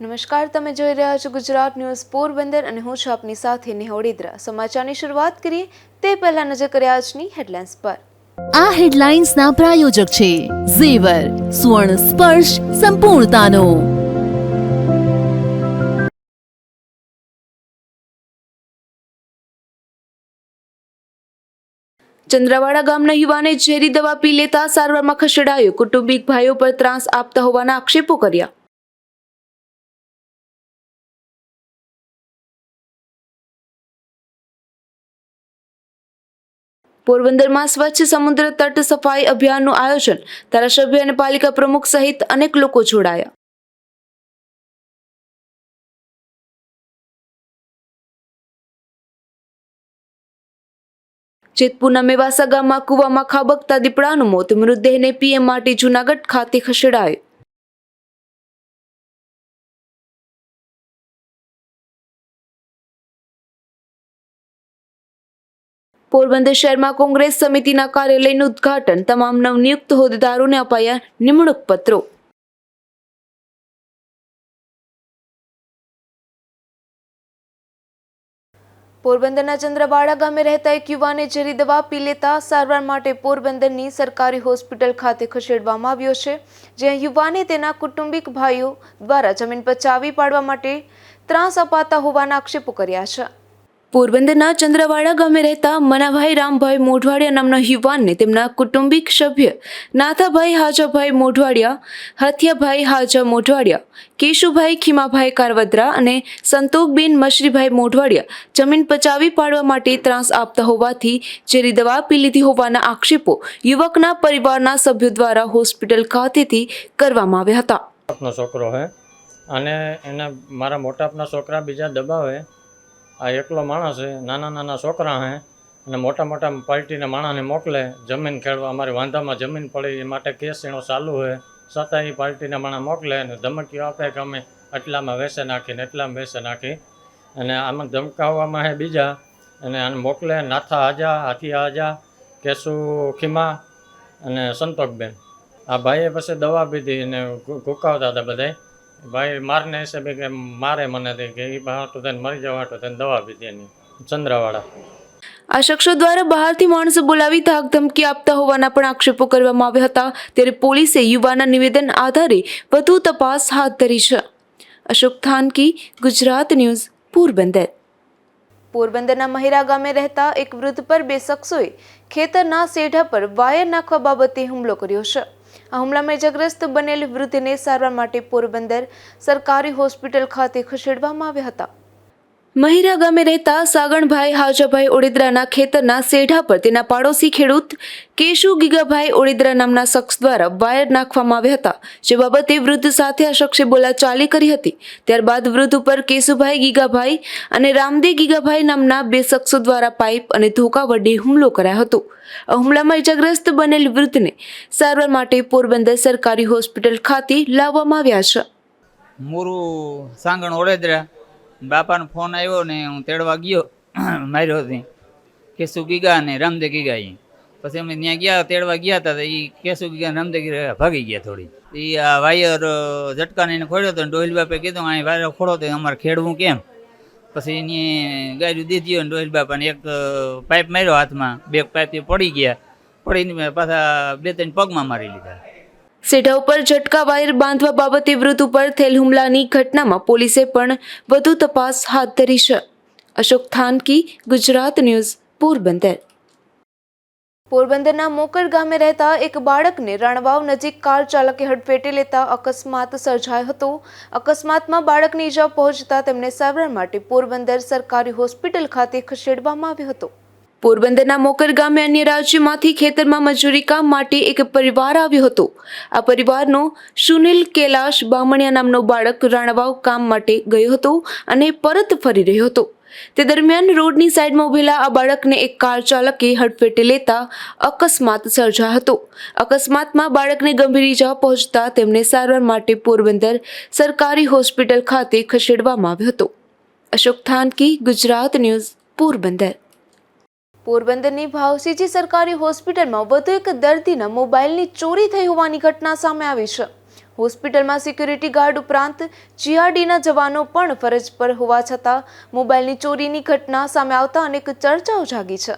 નમસ્કાર, તમે જોઈ રહ્યા છો ગુજરાત ન્યૂઝ પોરબંદર અને હું છું આપની સાથે નેહા ઓડેદરા। સમાચારની શરૂઆત કરીએ તે પહેલા નજર કરીએ આજની હેડલાઇન્સ પર। આ હેડલાઇન્સના પ્રાયોજક છે ઝેવર સુવર્ણ સ્પર્શ સંપૂર્ણતાનો। ચંદ્રવાડા ગામના યુવાને ઝેરી દવા પી લેતા સારવારમાં ખસેડાયો। કુટુંબિક ભાઈઓ પર ત્રાસ આપતા હોવાના આક્ષેપો કર્યા। પોરબંદરમાં સ્વચ્છ સમુદ્ર તટ સફાઈ અભિયાનનું આયોજન। ધારાસભ્ય અને પાલિકા પ્રમુખ સહિત અનેક લોકો જોડાયા। જેતપુરના મેવાસા ગામમાં કૂવામાં ખાબકતા દીપડાનું મોત। મૃતદેહને પીએમ માટે જૂનાગઢ ખાતે ખસેડાયો। પોરબંદર શહેરમાં કોંગ્રેસ સમિતિના કાર્યાલયનું ઉદ્ઘાટન। તમામ નવનિયુક્ત હોદ્દેદારોને અપાયા નિમણૂક પત્રો। પોરબંદરના ચંદ્રવાડા ગામે રહેતા એક યુવાને ઝેરી દવા પી લેતા સારવાર માટે પોરબંદરની સરકારી હોસ્પિટલ ખાતે ખસેડવામાં આવ્યો છે, જ્યાં યુવાને તેના કુટુંબિક ભાઈઓ દ્વારા જમીન પચાવી પાડવા માટે ત્રાસ અપાતા હોવાના આક્ષેપો કર્યા છે। પોરબંદરના ચંદ્રવાડા ગામે રહેતા મનાભાઈ રામભાઈ મોઢવાડિયા નામના યુવાનને તેમના કુટુંબિક સભ્ય નાથાભાઈ હાજાભાઈ મોઢવાડિયા, હથિયાભાઈ હાજા મોઢવાડિયા, કેશુભાઈ ખીમાભાઈ કારવદ્રા અને સંતોકબેન મશરીભાઈ મોઢવાડિયા જમીન પચાવી પાડવા માટે ત્રાસ આપતા હોવાથી ઝેરી દવા પી લીધી હોવાના આક્ષેપો યુવકના પરિવારના સભ્યો દ્વારા હોસ્પિટલ ખાતેથી કરવામાં આવ્યા હતા। આપનો છોકરો હે અને એને મારા મોટા આપના છોકરા બીજા દબાવે। આ એકલો માણસ છે, નાના નાના છોકરા હે અને મોટા મોટા પાર્ટીના માણસને મોકલે જમીન ખેડવા। અમારી વાંધામાં જમીન પડી એ માટે કેસ એનો ચાલુ છે, છતાં એ પાર્ટીના માણસ મોકલે અને ધમકીઓ આપે કે અમે એટલામાં વેસે નાખીને એટલામાં વેસે નાખી અને આમાં ધમકાવવામાં હે બીજા અને આને મોકલે નાથા હાજા, હાથિયા હાજા, કેશુ ખીમા અને સંતોકબેન। આ ભાઈએ પછી દવા પીધી અને ઘૂકાવતા હતા બધાય। ભાઈ મારને હિસાબે કે મારે મને કે એ હાટું થઈને મરી જવા હાટું થઈને દવા પીધી એની ચંદ્રવાડા। આ શખ્સો દ્વારા બહારથી માણસો બોલાવી ધાક ધમકી આપતા હોવાના પણ આક્ષેપો કરવામાં આવ્યા હતા। ત્યારે પોલીસે યુવાનના નિવેદન આધારે વધુ તપાસ હાથ ધરી છે। અશોક થાનકી, ગુજરાત ન્યૂઝ, પોરબંદર। પોરબંદરના મહિરા ગામે રહેતા એક વૃદ્ધ પર બે શખ્સોએ ખેતરના સેઢા પર વાયર નાખવા બાબતે હુમલો કર્યો છે। આ હુમલામાં ઇજાગ્રસ્ત બનેલ વૃદ્ધને સારવાર માટે પોરબંદર સરકારી હોસ્પિટલ ખાતે ખસેડવામાં આવ્યા હતા। મહિરા ગામે રહેતા સાગણભાઈ હાજાભાઈ ઓડેદરાના ખેતરના સેઢા પર તેના પાડોશી ખેડૂત કેશુ ગીગાભાઈ ઓડેદરા નામના શખ્સ દ્વારા વાયર નાખવામાં આવ્યા હતા, જે બાબતે વૃદ્ધ સાથે આ શખ્સે બોલાચાલી કરી હતી। ત્યારબાદ વૃદ્ધ ઉપર કેશુભાઈ ગીગાભાઈ અને રામદે ગીગાભાઈ નામના બે શખ્સો દ્વારા પાઇપ અને ધોકા વડે હુમલો કરાયો હતો। આ હુમલામાં ઇજાગ્રસ્ત બનેલ વૃદ્ધને સારવાર માટે પોરબંદર સરકારી હોસ્પિટલ ખાતે લાવવામાં આવ્યા છે। મોરું સાંગણ ઓડેદરા બાપાનો ફોન આવ્યો ને હું તેડવા ગયો, માર્યો હતી કેશુ ગીગા અને રામદે ગીગા। પછી અમે ત્યાં ગયા, તેડવા ગયા હતા તો એ કેશુ ગીગા રામદે ગીગા ભાગી ગયા થોડી। એ આ વાયર ઝટકાને એને ખોડ્યો હતો, ડોહિલ બાપે કીધું આ વાયર ખોડો તો અમારે ખેડવું કેમ? પછી એને ગાયું દીધી અને ડોહિલ બાપાને એક પાઇપ માર્યો હાથમાં, બે પાઇપ પડી ગયા, પડીને પાછા બે ત્રણ પગમાં મારી લીધા। સેઢા ઉપર ઝટકા વાયર બાંધવા બાબતે વૃદ્ધ ઉપર થયેલ હુમલાની ઘટનામાં પોલીસે પણ વધુ તપાસ હાથ ધરી છે। અશોક થાનકી, ગુજરાત ન્યૂઝ, પોરબંદર। પોરબંદરના મોકર ગામે રહેતા એક બાળકને રણવાવ નજીક કાર ચાલકે હડફેટે લેતા અકસ્માત સર્જાયો હતો। અકસ્માતમાં બાળકને ઈજા પહોંચતા તેમને સારવાર માટે પોરબંદર સરકારી હોસ્પિટલ ખાતે ખસેડવામાં આવ્યો હતો। પોરબંદરના મોકર ગામે અન્ય રાજ્યમાંથી ખેતરમાં મજૂરી કામ માટે એક પરિવાર આવ્યો હતો। આ પરિવારનો સુનિલ કૈલાશ બામણિયા નામનો બાળક રણવાવ કામ માટે ગયો હતો અને પરત ફરી રહ્યો હતો। તે દરમિયાન રોડની સાઈડમાં ઉભેલા આ બાળકને એક કાર ચાલકે હડફેટે લેતા અકસ્માત સર્જાયો હતો। અકસ્માતમાં બાળકને ગંભીર ઈજા પહોંચતા તેમને સારવાર માટે પોરબંદર સરકારી હોસ્પિટલ ખાતે ખસેડવામાં આવ્યો હતો। અશોક થાનકી, ગુજરાત ન્યૂઝ, પોરબંદર। પોરબંદરની ભાવસીજી સરકારી હોસ્પિટલમાં વધુ એક દર્દીના મોબાઈલની ચોરી થઈ હોવાની ઘટના સામે આવી છે। હોસ્પિટલમાં સિક્યુરિટી ગાર્ડ ઉપરાંત જીઆરડીના જવાનો પણ ફરજ પર હોવા છતાં મોબાઈલની ચોરીની ઘટના સામે આવતા અનેક ચર્ચાઓ જાગી છે.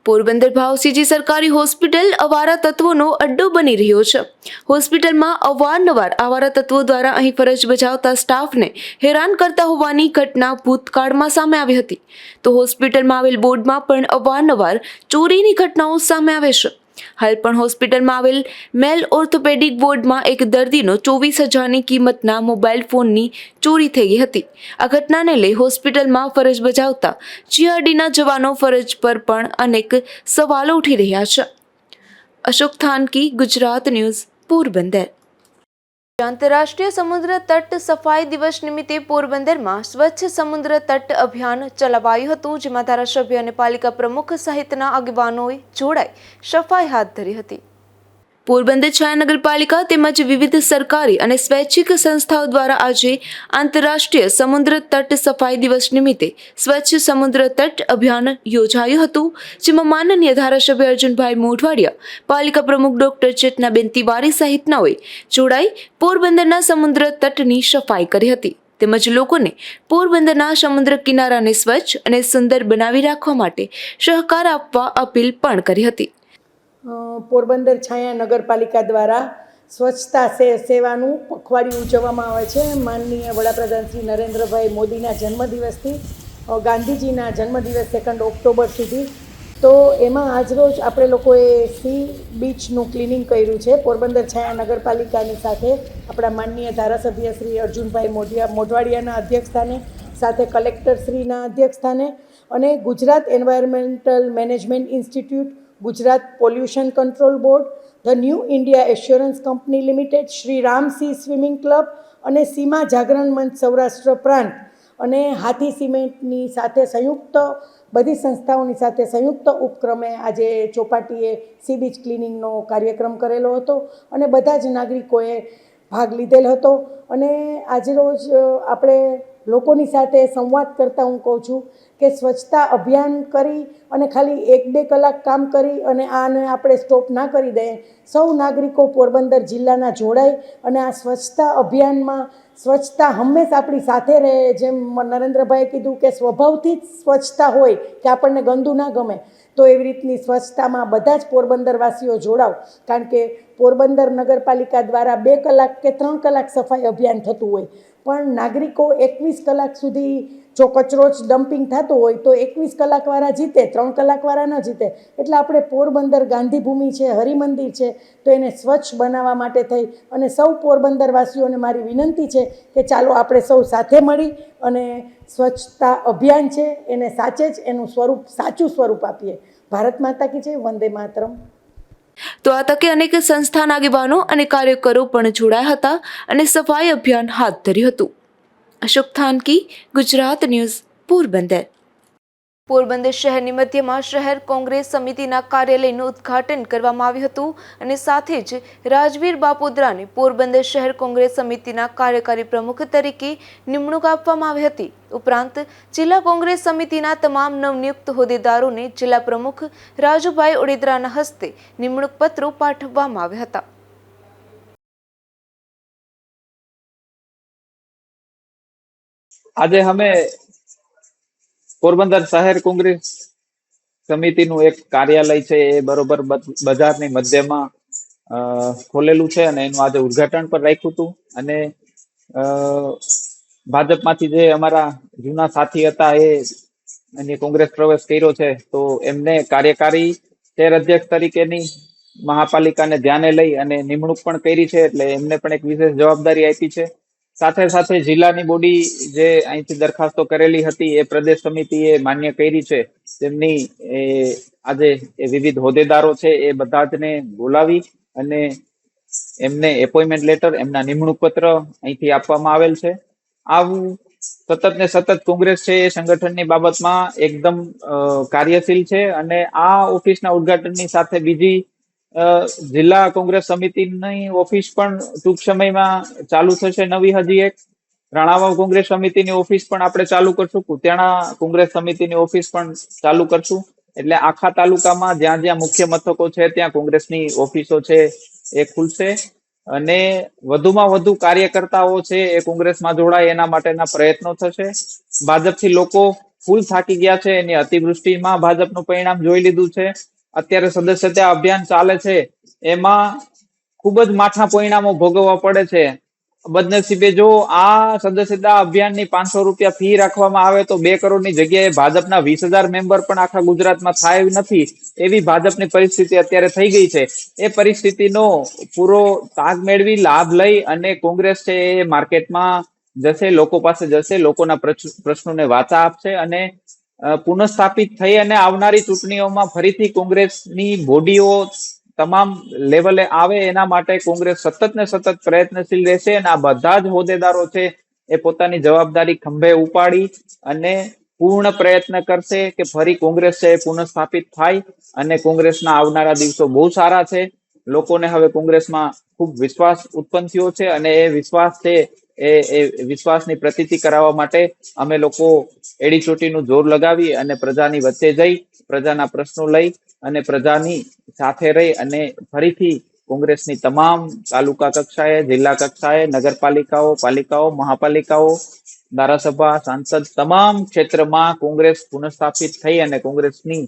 પોરબંદર ભાવસીજી સરકારી હોસ્પિટલ અવારા તત્વોનો અડ્ડો બની રહ્યો છે. હોસ્પિટલમાં અવારનવાર આવારા તત્વો દ્વારા અહીં ફરજ બજાવતા સ્ટાફને હેરાન કરતા હોવાની ઘટના ભૂતકાળમાં સામે આવી હતી. તો હોસ્પિટલમાં આવેલ બોર્ડમાં પણ અવારનવાર ચોરીની ઘટનાઓ સામે આવે છે. હાલ પણ હોસ્પિટલમાં આવેલ મેલ ઓર્થોપેડિક વોર્ડમાં એક દર્દીનો 24,000ની કિંમતના મોબાઈલ ફોનની ચોરી થઈ ગઈ હતી. આ ઘટનાને લઈ હોસ્પિટલમાં ફરજ બજાવતા જીઆરડીના જવાનો ફરજ પર પણ અનેક સવાલો ઉઠી રહ્યા છે. અશોક થાનકી, ગુજરાત ન્યૂઝ, પોરબંદર. આંતરરાષ્ટ્રીય સમુદ્ર તટ સફાઈ દિવસ નિમિત્તે પોરબંદરમાં સ્વચ્છ સમુદ્ર તટ અભિયાન ચલાવાયું હતું, જેમાં ધારાસભ્ય અને પાલિકા પ્રમુખ સહિતના આગેવાનોએ જોડાઈ સફાઈ હાથ ધરી હતી. પોરબંદર છાયા નગરપાલિકા તેમજ વિવિધ સરકારી અને સ્વૈચ્છિક સંસ્થાઓ દ્વારા આજે આંતરરાષ્ટ્રીય સમુદ્ર તટ સફાઈ દિવસ નિમિત્તે સ્વચ્છ સમુદ્ર તટ અભિયાન યોજાયું હતું, જેમાં માનનીય ધારાસભ્ય અર્જુનભાઈ મોઢવાડિયા, પાલિકા પ્રમુખ ડોક્ટર ચેતનાબેન તિવારી સહિતનાઓએ જોડાઈ પોરબંદરના સમુદ્ર તટની સફાઈ કરી હતી તેમજ લોકોને પોરબંદરના સમુદ્ર કિનારાને સ્વચ્છ અને સુંદર બનાવી રાખવા માટે સહકાર આપવા અપીલ પણ કરી હતી. પોરબંદર છાયા નગરપાલિકા દ્વારા સ્વચ્છતા સેવાનું પખવાડિયું ઉજવવામાં આવે છે. માનનીય વડાપ્રધાન શ્રી નરેન્દ્રભાઈ મોદીના જન્મદિવસથી ગાંધીજીના જન્મદિવસ 2 ઓક્ટોબર સુધી. તો એમાં આજરોજ આપણે લોકોએ સી બીચનું ક્લિનિંગ કર્યું છે. પોરબંદર છાયા નગરપાલિકાની સાથે આપણા માનનીય ધારાસભ્ય શ્રી અર્જુનભાઈ મોઢવાડિયાના અધ્યક્ષસ્થાને, સાથે કલેક્ટરશ્રીના અધ્યક્ષસ્થાને અને Gujarat environmental management institute, Gujarat pollution control board, the new India assurance company limited, Shri Ram C swimming club અને સીમા જાગરણ મંચ સૌરાષ્ટ્ર પ્રાંત અને હાથી સિમેન્ટની સાથે સંયુક્ત બધી સંસ્થાઓની સાથે સંયુક્ત ઉપક્રમે આજે ચોપાટીએ સી બીચ ક્લિનિંગનો કાર્યક્રમ કરેલો હતો અને બધા જ નાગરિકોએ ભાગ લીધેલ હતો. અને આજરોજ આપણે લોકોની સાથે સંવાદ કરતાં હું કહું છું કે સ્વચ્છતા અભિયાન કરી અને ખાલી 1-2 કલાક કામ કરી અને આને આપણે સ્ટોપ ના કરી દઈએ. સૌ નાગરિકો પોરબંદર જિલ્લાના જોડાય અને આ સ્વચ્છતા અભિયાનમાં સ્વચ્છતા હંમેશા આપણી સાથે રહે. જેમ નરેન્દ્રભાઈએ કીધું કે સ્વભાવથી જ સ્વચ્છતા હોય કે આપણને ગંદુ ના ગમે, તો એવી રીતની સ્વચ્છતામાં બધા જ પોરબંદરવાસીઓ જોડાવ. કારણ કે પોરબંદર નગરપાલિકા દ્વારા 2 કલાક કે 3 કલાક સફાઈ અભિયાન થતું હોય, પણ નાગરિકો 21 કલાક સુધી જો કચરો જ ડમ્પિંગ થતો હોય તો 21 કલાકવાળા જીતે, 3 કલાકવાળા ન જીતે. એટલે આપણે પોરબંદર ગાંધીભૂમિ છે, હરિમંદિર છે, તો એને સ્વચ્છ બનાવવા માટે થઈ અને સૌ પોરબંદરવાસીઓને મારી વિનંતી છે કે ચાલો આપણે સૌ સાથે મળી અને સ્વચ્છતા અભિયાન છે એને સાચે જ એનું સાચું સ્વરૂપ આપીએ. ભારત માતા કી જય, વંદે માતરમ. તો આ તકે અનેક સંસ્થાના આગેવાનો અને કાર્યકરો પણ જોડાયા હતા અને સફાઈ અભિયાન હાથ ધર્યું હતું. અશોક થાનકી, ગુજરાત ન્યૂઝ, પોરબંદર. પોરબંદર શહેરની મધ્યમાં શહેર કોંગ્રેસ સમિતિના કાર્યાલયનું ઉદ્ઘાટન કરવામાં આવ્યું હતું અને સાથે જ રાજવીર બાપુદ્રાને પોરબંદર શહેર કોંગ્રેસ સમિતિના કાર્યકારી પ્રમુખ તરીકે નિમણૂક આપવામાં આવી હતી. ઉપરાંત જિલ્લા કોંગ્રેસ સમિતિના તમામ નવનિયુક્ત હોદ્દેદારોને જિલ્લા પ્રમુખ રાજુભાઈ ઓડેદરાના હસ્તે નિમણૂક પત્રો પાઠવવામાં આવ્યા હતા. આજે અમે પોરબંદર શહેર કોંગ્રેસ સમિતિનું એક કાર્યાલય છે એ બરોબર બજારની મધ્યમાં ખોલેલું છે અને એનું આજે ઉદ્ઘાટન પણ રાખ્યું હતું. અને ભાજપમાંથી જે અમારા જૂના સાથી હતા એ કોંગ્રેસ પ્રવેશ કર્યો છે, તો એમને કાર્યકારી શહેર અધ્યક્ષ તરીકેની મહાપાલિકાને ધ્યાને લઈ અને નિમણૂક પણ કરી છે. એટલે એમને પણ એક વિશેષ જવાબદારી આપી છે. સાથે સાથે જિલ્લાની બોડી જે અહીંથી દરખાસ્તો કરેલી હતી એ પ્રદેશ સમિતિએ માન્ય કરી છે. તેમની આજે વિવિધ હોદ્દેદારો છે એ બધા જને બોલાવી અને એમને એપોઇન્ટમેન્ટ લેટર, એમના નિમણૂક પત્ર અહીંથી આપવામાં આવેલ છે. આવું સતત ને સતત કોંગ્રેસ છે એ સંગઠનની બાબતમાં એકદમ કાર્યશીલ છે અને આ ઓફિસના ઉદ્ઘાટનની સાથે બીજી જિલ્લા કોંગ્રેસ સમિતિની ઓફિસ પણ ટૂંક સમયમાં ચાલુ થશે. નવી હજી એક રાણાવાવ કોંગ્રેસ સમિતિની ઓફિસ પણ આપણે ચાલુ કરશું, કુતિયાણા કોંગ્રેસ સમિતિની ઓફિસ પણ ચાલુ કરશું. એટલે આખા તાલુકામાં જ્યાં જ્યાં મુખ્ય મથકો છે ત્યાં કોંગ્રેસની ઓફિસો છે એ ખુલશે. અને વધુમાં વધુ કાર્યકર્તાઓ છે એ કોંગ્રેસમાં જોડાય એના માટેના પ્રયત્નો થશે. ભાજપથી લોકો ફૂલ થાકી ગયા છે, એની અતિવૃષ્ટિમાં ભાજપનું પરિણામ જોઈ લીધું છે. અત્યારે સદસ્યતા અભિયાન ચાલે છે, એમાં ખૂબ જ માઠા પરિણામો ભોગવવા પડે છે. બદનસીબે જો આ સદસ્યતા અભિયાનની 500 રૂપિયા ફી રાખવામાં આવે તો 2 કરોડની જગ્યાએ ભાજપના 20,000 મેમ્બર પણ આખા ગુજરાતમાં થાય નથી, એવી ભાજપની પરિસ્થિતિ અત્યારે થઈ ગઈ છે. એ પરિસ્થિતિનો પૂરો તાગ મેળવી લાભ લઈ અને કોંગ્રેસ છે એ માર્કેટમાં જશે, લોકો પાસે જશે, લોકોના પ્રશ્નોને વાચા આપશે અને પુનઃસ્થાપિત થઈ અને આવનારી ચૂંટણીઓમાં ફરીથી કોંગ્રેસની બોડીઓ તમામ લેવલે આવે એના માટે કોંગ્રેસ સતત ને સતત પ્રયત્નશીલ રહેશે. અને આ બધા જ હોદ્દેદારો છે એ પોતાની જવાબદારી ખંભે ઉપાડી અને પૂર્ણ પ્રયત્ન કરશે કે ફરી કોંગ્રેસ છે એ પુનઃસ્થાપિત થાય. અને કોંગ્રેસના આવનારા દિવસો બહુ સારા છે. લોકોને હવે કોંગ્રેસમાં ખૂબ વિશ્વાસ ઉત્પન્ન થયો છે અને એ વિશ્વાસ છે એ વિશ્વાસની પ્રતીતિ કરાવવા માટે અમે લોકો એડી ચોટીનું જોર લગાવી અને પ્રજાની વચ્ચે જઈ, પ્રજાના પ્રશ્નો લઈ અને પ્રજાની સાથે રહી અને ફરીથી કોંગ્રેસની તમામ તાલુકા કક્ષાએ, જિલ્લા કક્ષાએ, નગરપાલિકાઓ, પાલિકાઓ, મહાપાલિકાઓ, ધારાસભા, સાંસદ તમામ ક્ષેત્રમાં કોંગ્રેસ પુનઃસ્થાપિત થઈ અને કોંગ્રેસની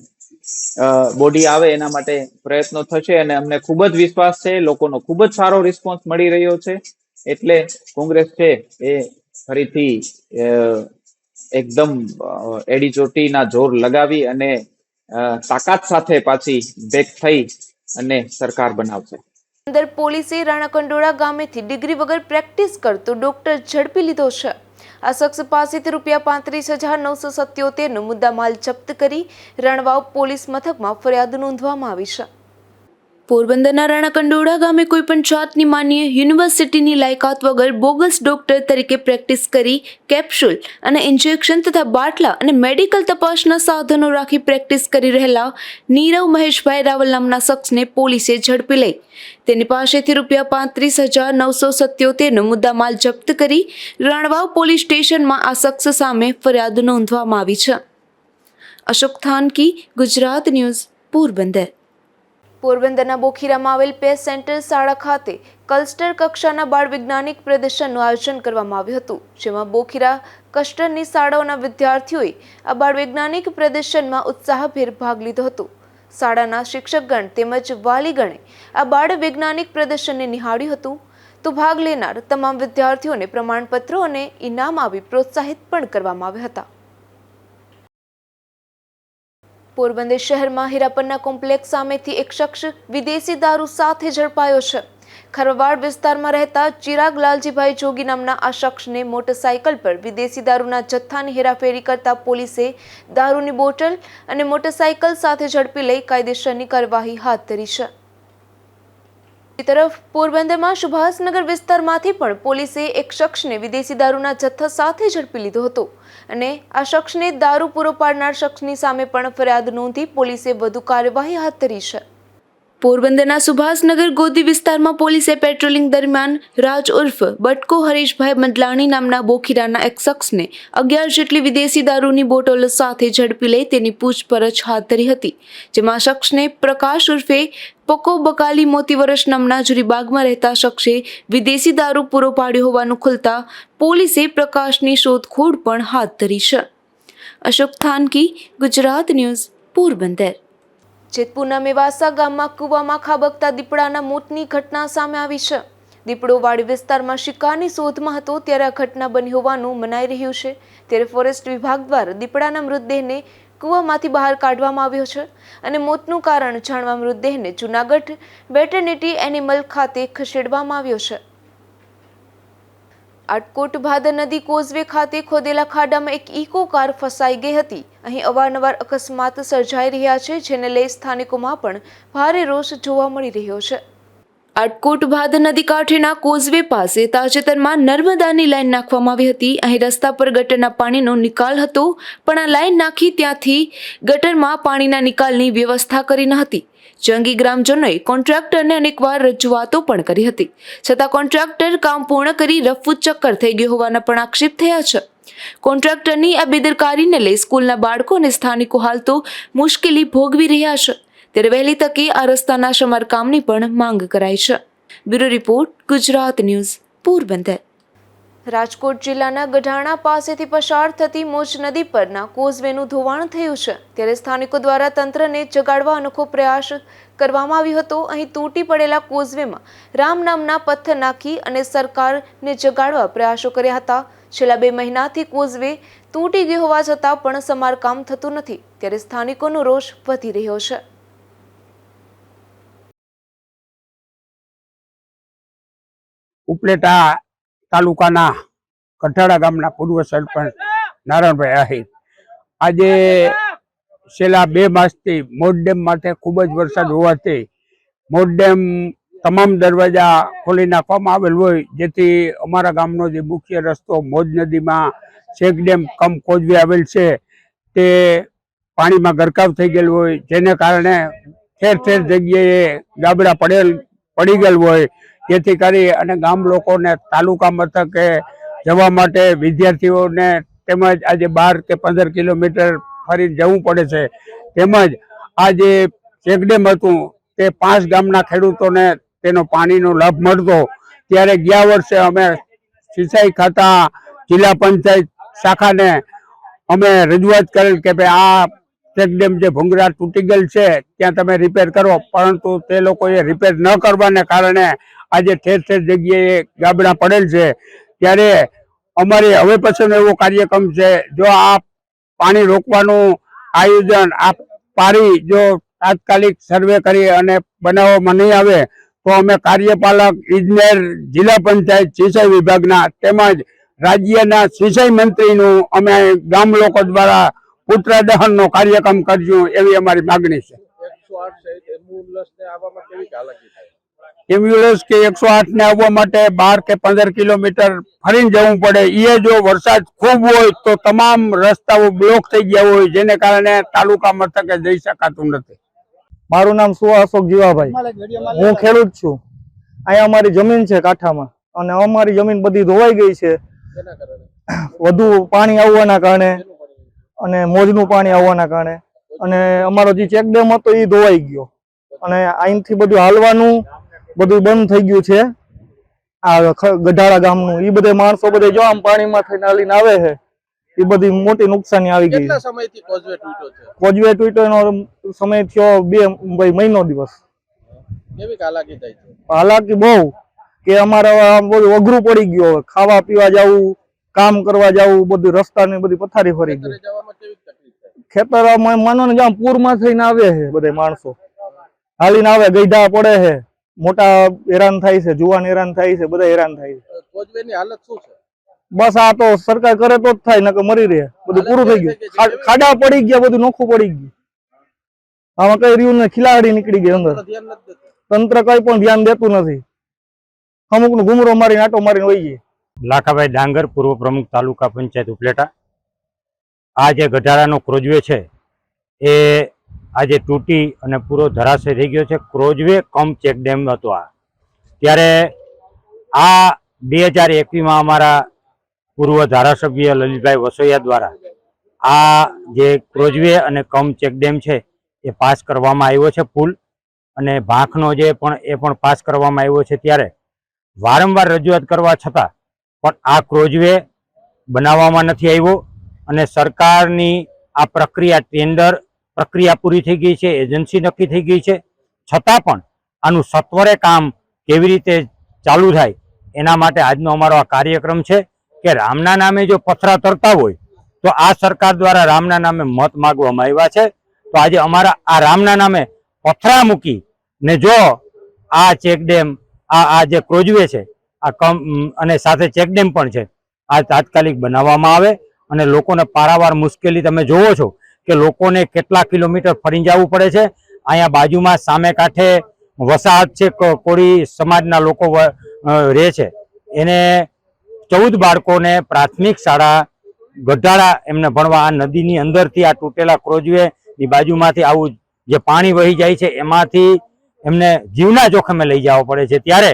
બોડી આવે એના માટે પ્રયત્નો થશે. અને અમને ખૂબ જ વિશ્વાસ છે, લોકોનો ખૂબ જ સારો રિસ્પોન્સ મળી રહ્યો છે. એટલે કોંગ્રેસ છે એ ફરીથી એકદમ એડી ચોટીના જોર લગાવી અને તાકાત સાથે પાછી બેક થઈ અને સરકાર બનાવશે. અંદર પોલીસે રાણાકંડોળા ગામેથી ડિગ્રી વગર પ્રેક્ટિસ કરતો ડોક્ટર ઝડપી લીધો છે. આ શખ્સ પાસેથી ₹35,977નો મુદ્દામાલ જપ્ત કરી રણવાવ પોલીસ મથકમાં ફરિયાદ નોંધવામાં આવી છે. પોરબંદરના રાણાકંડોળા ગામે કોઈપણ જાતની માન્ય યુનિવર્સિટીની લાયકાત વગર બોગસ ડોક્ટર તરીકે પ્રેક્ટિસ કરી કેપ્સ્યુલ અને ઇન્જેક્શન તથા બાટલા અને મેડિકલ તપાસના સાધનો રાખી પ્રેક્ટિસ કરી રહેલા નીરવ મહેશભાઈ રાવલ નામના શખ્સને પોલીસે ઝડપી લઈ તેની પાસેથી ₹35,977નો મુદ્દામાલ જપ્ત કરી રણવાવ પોલીસ સ્ટેશનમાં આ શખ્સ સામે ફરિયાદ નોંધવામાં આવી છે. અશોક થાનકી, ગુજરાત ન્યૂઝ, પોરબંદર. પોરબંદરના બોખીરામાં આવેલ પેસ સેન્ટર શાળા ખાતે ક્લસ્ટર કક્ષાના બાળ વૈજ્ઞાનિક પ્રદર્શનનું આયોજન કરવામાં આવ્યું હતું, જેમાં બોખીરા ક્લસ્ટરની શાળાઓના વિદ્યાર્થીઓએ આ બાળ વૈજ્ઞાનિક પ્રદર્શનમાં ઉત્સાહભેર ભાગ લીધો હતો. શાળાના શિક્ષકગણ તેમજ વાલીગણે આ બાળ વૈજ્ઞાનિક પ્રદર્શનને નિહાળ્યું હતું, તો ભાગ લેનાર તમામ વિદ્યાર્થીઓને પ્રમાણપત્રો અને ઇનામ આપી પ્રોત્સાહિત પણ કરવામાં આવ્યા હતા. પોરબંદર શહેરમાં હીરાપરના કોમ્પ્લેક્સ સામેથી એક શખ્સ વિદેશી દારૂ સાથે ઝડપાયો છે. ખરવાડ વિસ્તારમાં રહેતા ચિરાગ લાલજીભાઈ જોગી નામના આ શખ્સને મોટરસાઇકલ પર વિદેશી દારૂના જથ્થાની હેરાફેરી કરતા પોલીસે દારૂની બોટલ અને મોટરસાઇકલ સાથે ઝડપી લઈ કાયદેસરની કાર્યવાહી હાથ ધરી છે. બીજી તરફ પોરબંદરમાં સુભાષનગર વિસ્તારમાંથી પણ પોલીસે એક શખ્સને વિદેશી દારૂના જથ્થા સાથે ઝડપી લીધો હતો અને આ શખ્સને દારૂ પૂરો પાડનાર શખ્સની સામે પણ ફરિયાદ નોંધી પોલીસે વધુ કાર્યવાહી હાથ ધરી છે. પોરબંદરના સુભાષનગર ગોદી વિસ્તારમાં પોલીસે પેટ્રોલિંગ દરમિયાન રાજ ઉર્ફ બટકો હરીશભાઈ મદલાણી નામના બોખીરાના એક શખ્સને 11 જેટલી વિદેશી દારૂની બોટલો સાથે ઝડપી લઈ તેની પૂછપરછ હાથ ધરી હતી, જેમાં શખ્સને પ્રકાશ ઉર્ફે પકો બકાલી મોતી વર્ષ નામના જુરીબાગમાં રહેતા શખ્સે વિદેશી દારૂ પૂરો પાડ્યો હોવાનું ખુલતા પોલીસે પ્રકાશની શોધખોળ પણ હાથ ધરી છે. અશોક થાનકી, ગુજરાત ન્યૂઝ, પોરબંદર. જેતપુરના મેવાસા ગામમાં કૂવામાં ખાબકતા દીપડાના મોતની ઘટના સામે આવી છે. દીપડો વાડી વિસ્તારમાં શિકારની શોધમાં હતો ત્યારે આ ઘટના બની હોવાનું મનાઈ રહ્યું છે. ત્યારે ફોરેસ્ટ વિભાગ દ્વારા દીપડાના મૃતદેહને કૂવામાંથી બહાર કાઢવામાં આવ્યો છે અને મોતનું કારણ જાણવા મૃતદેહને જૂનાગઢ વેટરનિટી એનિમલ ખાતે ખસેડવામાં આવ્યો છે. આટકોટ ભાદર નદી કોઝવે ખાતે ખોદેલા ખાડામાં એક ઇકો કાર ફસાઈ ગઈ હતી. અહીં અવારનવાર અકસ્માત સર્જાઈ રહ્યા છે, જેને લઈ સ્થાનિકોમાં પણ ભારે રોષ જોવા મળી રહ્યો છે. આટકોટ ભાદર નદી કાંઠેના કોઝવે પાસે તાજેતરમાં નર્મદાની લાઈન નાખવામાં આવી હતી. અહીં રસ્તા પર ગટરના પાણીનો નિકાલ હતો, પણ આ લાઈન નાખી ત્યાંથી ગટરમાં પાણીના નિકાલની વ્યવસ્થા કરી ન હતી. જંગી ગ્રામજનોએ કોન્ટ્રાક્ટરને અનેકવાર રજૂઆતો પણ કરી હતી, છતાં કોન્ટ્રાક્ટર કામ પૂર્ણ કરી રફુ ચક્કર થઈ ગયો હોવાના પણ આક્ષેપ થયા છે. કોન્ટ્રાક્ટરની આ બેદરકારીને લઈ સ્કૂલના બાળકો અને સ્થાનિકો હાલ તો મુશ્કેલી ભોગવી રહ્યા છે. ત્યારે વહેલી તકે આ રસ્તાના સમારકામની પણ માંગ કરાઈ છે. Bureau report, Gujarat news, Porbandar. Rajkot જિલ્લાના ગઢાણા પાસેથી પસાર થતી મોજ નદી પરના કોઝવેનું ધોવાણ થયું છે, ત્યારે સ્થાનિકો દ્વારા તંત્રને જગાડવા અનોખો પ્રયાસ કરવામાં આવ્યો હતો. અહીં તૂટી પડેલા કોઝવેમાં રામ નામના પથ્થર નાખી અને સરકારને જગાડવા પ્રયાસો કર્યા હતા. છેલ્લા 2 મહિનાથી કોઝવે તૂટી ગયો હોવા છતાં પણ સમારકામ થતું નથી, ત્યારે સ્થાનિકોનો રોષ વધી રહ્યો છે. ઉપલેટા તાલુકાના કઠાડા ગામના પૂર્વ સરપંચ નારાયણભાઈ આહિર આજે છેલ્લા 2 માસથી મોજ ડેમ માટે ખૂબ જ વરસાદ હોવાથી મોજ ડેમ તમામ દરવાજા ખોલી નાખવામાં આવેલ હોય, જેથી અમારા ગામનો જે મુખ્ય રસ્તો મોજ નદીમાં ચેક ડેમ કમ કોઝવે આવેલ છે તે પાણીમાં ગરકાવ થઈ ગયેલ હોય, જેને કારણે ઠેર ઠેર જગ્યાએ ગાબડા પડી ગયેલ હોય, જેથી કરી અને ગામ લોકોને તાલુકા મથકે જવા માટે વિદ્યાર્થીઓને તેમજ આજે 12 કે 15 કિલોમીટર ફરી જવું પડે છે. તેમજ આ જે ચેકડેમ હતું તે 5 ગામના ખેડૂતોને તેનો પાણીનો લાભ મળતો, ત્યારે ગયા વર્ષે અમે સિંચાઈ ખાતા જિલ્લા પંચાયત શાખાને અમે રજૂઆત કરેલ કે ભાઈ આ ચેકડેમ જે ભૂંગરા તૂટી ગયેલ છે ત્યાં તમે રિપેર કરો, પરંતુ તે લોકોએ રિપેર ન કરવાને કારણે આજે ઠેર ઠેર જગ્યાએ ગાબડા પડેલ છે. ત્યારે અમારે હવે પછીનો એવો કાર્યક્રમ છે, જો આ પાણી રોકવાનું આયોજન આ પારી જો તાત્કાલિક સર્વે કરી અને બનાવવામાં નહીં આવે તો અમે કાર્યપાલક ઇજનેર, જિલ્લા પંચાયત સિંચાઈ વિભાગના તેમજ રાજ્યના સિંચાઈ મંત્રીનું અમે ગામ લોકો દ્વારા પુત્ર દહનનો કાર્યક્રમ કરશું એવી અમારી માગણી છે. એમ્બ્યુલન્સ કે 108 ને આવવા માટે 12 કે 15 કિલોમીટર ફરીને જવું પડે. એ જો વરસાદ ખૂબ હોય તો તમામ રસ્તાઓ બ્લોક થઈ ગયા હોય, જેને કારણે તાલુકા મથકે જઈ શકાતું નથી. મારું નામ સુવા અશોક જીવાભાઈ, હું ખેડૂત છું. અહીંયા અમારી જમીન છે કાંઠામાં, અને અમારી જમીન બધી ધોવાઈ ગઈ છે વધુ પાણી આવવાના કારણે અને મોજનું પાણી આવવાના કારણે, અને અમારો જે ચેકડેમ હતો એ ધોવાઈ ગયો અને અહીંથી બધું હાલવાનું બધું બંધ થઈ ગયું છે. આ ગઢાળા ગામનું એ બધા માણસો બધે જો આમ પાણીમાં થઈને હાલીને આવે છે, એ બધી મોટી નુકસાની આવી ગઈ. કોઝવે તૂટ્યો સમય થયો 2 મહિનો દિવસ. હાલાકી બહુ કે અમારે બધું અઘરું પડી ગયું. ખાવા પીવા જવું, કામ કરવા જવું, બધું રસ્તાની બધી પથારી ફરી ગઈ. ખેતરમાં માનો ને જ્યાં પૂરમાં થઈને આવે છે બધા માણસો હાલીને આવે, ગઈઢા પડે છે, મોટા હેરાન થાય છે, જુવાન હેરાન થાય છે, બધા હેરાન થાય છે. કોઝવેની હાલત શું છે? બસ આ તો સરકાર કરે તો જ થાય, નકર મરી રહે. બધું પૂરું થઈ ગયું, ખાડા પડી ગયા, બધું નોખું પડી ગયું. આમાં કઈ રહ્યું ને ખિલાડી નીકળી ગઈ અંદર. તંત્ર કઈ પણ ધ્યાન દેતું નથી, અમુક નું ઘુમરો મારીને આટો મારીને વહી ગઈ. લાખાભાઈ ડાંગર, પૂર્વ પ્રમુખ તાલુકા પંચાયત ઉપલેટા. આ જે ગઢાળાનો ક્રોઝવે છે એ આજે તૂટી અને પૂરો ધરાશય થઈ ગયો છે. ક્રોઝવે કમ ચેક ડેમ હતો આ. ત્યારે આ 2021માં અમારા પૂર્વ ધારાસભ્ય લલિતભાઈ વસોયા દ્વારા આ જે ક્રોઝવે અને કમ ચેક ડેમ છે એ પાસ કરવામાં આવ્યો છે. પુલ અને ભાંખનો જે પણ એ પણ પાસ કરવામાં આવ્યો છે. ત્યારે વારંવાર રજૂઆત કરવા છતાં પણ આ ક્રોઝવે બનાવવામાં નથી આવ્યો, અને સરકારની આ પ્રક્રિયા ટેન્ડર પ્રક્રિયા પૂરી થઈ ગઈ છે, એજન્સી નક્કી થઈ ગઈ છે, છતાં પણ આનું સત્વરે કામ કેવી રીતે ચાલુ થાય એના માટે આજનો અમારો આ કાર્યક્રમ છે કે રામના નામે જો પથરા તરતા હોય તો આ સરકાર દ્વારા રામના નામે મત માગવામાં આવ્યા છે. તો આજે અમારા આ રામના નામે પથરા મૂકી ને જો આ ચેકડેમ આ જે ક્રોઝવે છે આ કમ અને સાથે ચેકડેમ પણ છે આ તાત્કાલિક બનાવવામાં આવે, અને લોકોને પારાવાર મુશ્કેલી તમે જોવો છો કે લોકોને કેટલા કિલોમીટર ફરી જવું પડે છે. અહીંયા બાજુમાં સામે કાંઠે વસાહત છે, કોળી સમાજના લોકો રહે છે. એને 14 બાળકોને પ્રાથમિક શાળા ગઢાળા એમને ભણવા આ નદીની અંદરથી આ તૂટેલા ક્રોઝવેની બાજુમાંથી આવું જે પાણી વહી જાય છે એમાંથી એમને જીવના જોખમે લઈ જવા પડે છે. ત્યારે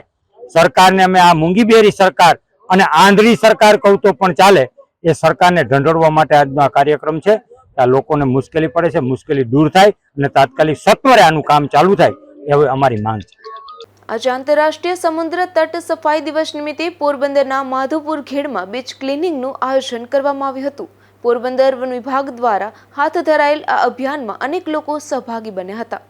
સરકારને અમે આ મૂંગીબેરી સરકાર અને આંધળી સરકાર કહું તો પણ ચાલે, એ સરકારને ઢંઢોળવા માટે આજનો આ કાર્યક્રમ છે. આ લોકોને મુશ્કેલી પડે છે, મુશ્કેલી દૂર થાય અને તાત્કાલિક સત્વરે આનું કામ ચાલુ થાય એ હવે અમારી માંગ છે. આજે આંતરરાષ્ટ્રીય સમુદ્ર તટ સફાઈ દિવસ નિમિત્તે પોરબંદરના માધવપુર ખેડમાં બીચ ક્લિનિંગનું આયોજન કરવામાં આવ્યું હતું. પોરબંદર વન વિભાગ દ્વારા હાથ ધરાયેલ આ અભિયાનમાં અનેક લોકો સહભાગી બન્યા હતા.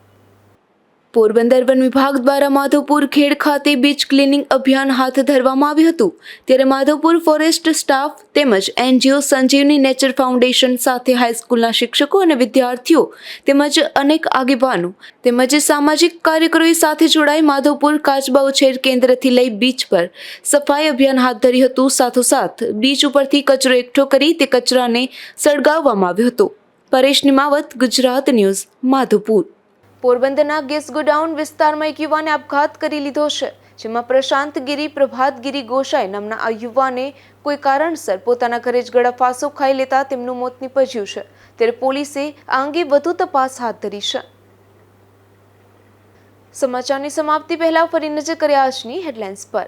પોરબંદર વન વિભાગ દ્વારા માધવપુર ખેડ ખાતે બીચ ક્લિનિંગ અભિયાન હાથ ધરવામાં આવ્યું હતું. ત્યારે માધવપુર ફોરેસ્ટ સ્ટાફ તેમજ એનજીઓ સંજીવની નેચર ફાઉન્ડેશન સાથે હાઈસ્કૂલના શિક્ષકો અને વિદ્યાર્થીઓ તેમજ અનેક આગેવાનો તેમજ સામાજિક કાર્યકરોએ સાથે જોડાઈ માધવપુર કાચબા ઉછેર કેન્દ્રથી લઈ બીચ પર સફાઈ અભિયાન હાથ ધર્યું હતું. સાથોસાથ બીચ ઉપરથી કચરો એકઠો કરી તે કચરાને સળગાવવામાં આવ્યો હતો. પરેશ નિમાવત, ગુજરાત ન્યૂઝ, માધવપુર. પોરબંદરના ગેસ ગોડાઉન વિસ્તારમાં એક યુવાને આપઘાત કરી લીધો છે, જેમાં પ્રશાંતગીરી પ્રભાતગીરી ગોસાઈ નામના આ યુવાને કોઈ કારણસર પોતાના ઘરે જ ગળાફાંસો ખાઈ લેતા તેમનું મોત નીપજ્યું છે. ત્યારે પોલીસે આ અંગે વધુ તપાસ હાથ ધરી છે. સમાચારની સમાપ્તિ પહેલા ફરી નજર કરીએ આજની હેડલાઇન્સ પર.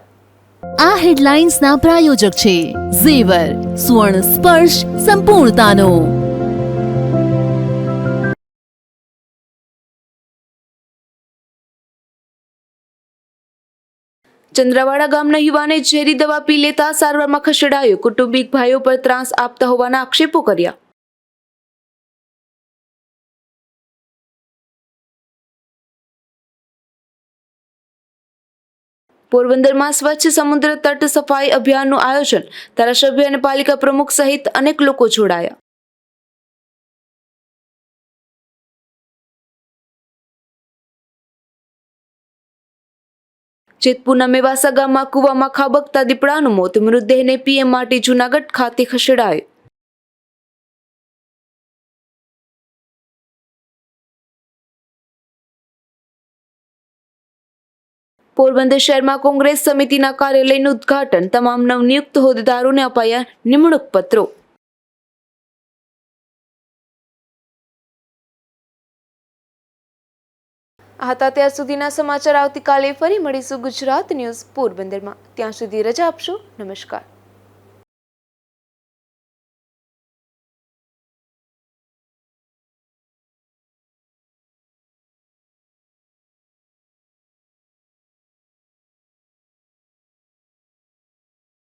આ હેડલાઇન્સના પ્રાયોજક છે ઝેવર, સુવર્ણ સ્પર્શ સંપૂર્ણતાનો. ચંદ્રાવાડા ગામના યુવાને ઝેરી દવા પી લેતા સારવારમાં ખસેડાયો. કુટુંબિક ભાઈઓ પર ત્રાસ આપતા હોવાના આક્ષેપો કર્યા. પોરબંદરમાં સ્વચ્છ સમુદ્ર તટ સફાઈ અભિયાનનું આયોજન. ધારાસભ્ય અને પાલિકા પ્રમુખ સહિત અનેક લોકો જોડાયા. જેતપુરના મેવાસા ગામમાં કૂવામાં ખાબકતા દીપડાનું મોત. મૃતદેહને પીએમ માટે જૂનાગઢ ખાતે ખસેડાયો. પોરબંદર શહેરમાં કોંગ્રેસ સમિતિના કાર્યાલયનું ઉદ્ઘાટન. તમામ નવનિયુક્ત હોદ્દેદારોને અપાયા નિમણૂક પત્રો. આ હતા ત્યાર સુધીના સમાચાર. આવતીકાલે ફરી મળીશું ગુજરાત ન્યૂઝ પોરબંદરમાં. ત્યાં સુધી રજા આપશો. નમસ્કાર.